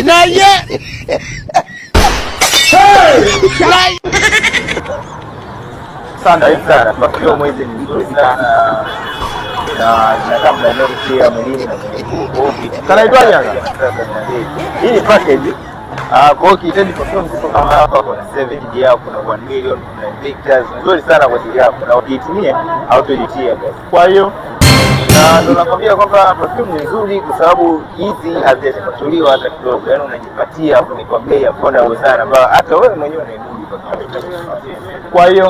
Naye sana kwa hiyo mwezi ni mzuri sana na kama ndio pia mwilini na kanaitwaje hapa? Hii ni package. Kwa hiyo kitendi perfume kama hapa kuna 7 yao, kuna 1 million, kuna Invictus, nzuri sana kwa ajili yako na ukiitumia hautojutia. Kwa hiyo na ndo nakwambia kwamba perfume ni nzuri kwa sababu hizi hazijapatuliwa hata kidogo, yaani unajipatia kwa bei ya affordable sana ambayo hata wewe mwenyewe unaibudi. Kwa hiyo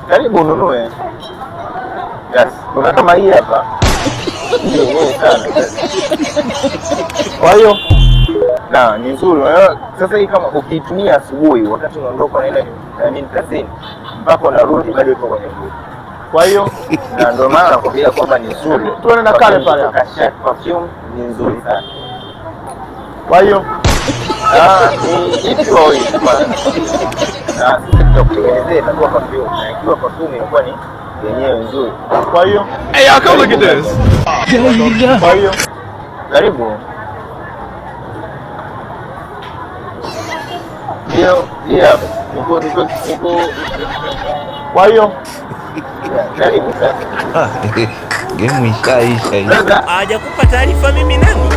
karibu ununue. Yes, kuna kama hii hapa. Ndio sana. Kwa hiyo na ni nzuri. Sasa hii kama ukiitumia asubuhi wakati unaondoka unaenda kazini mpaka unarudi bado iko kwenye nguvu. Kwa hiyo na ndio maana nakwambia kwamba ni nzuri. Tuone na kale pale. Perfume ni nzuri sana. Kwa hiyo ni ipi wao hii bwana. Na sisi tutakuelezea itakuwa perfume na ikiwa perfume inakuwa ni yenyewe nzuri. Kwa hiyo hey, y'all come look at this. Kwa hiyo karibu. Ndio uko kwa hiyo karibu sasa. Game ishaisha. Hajakupa taarifa mimi nani?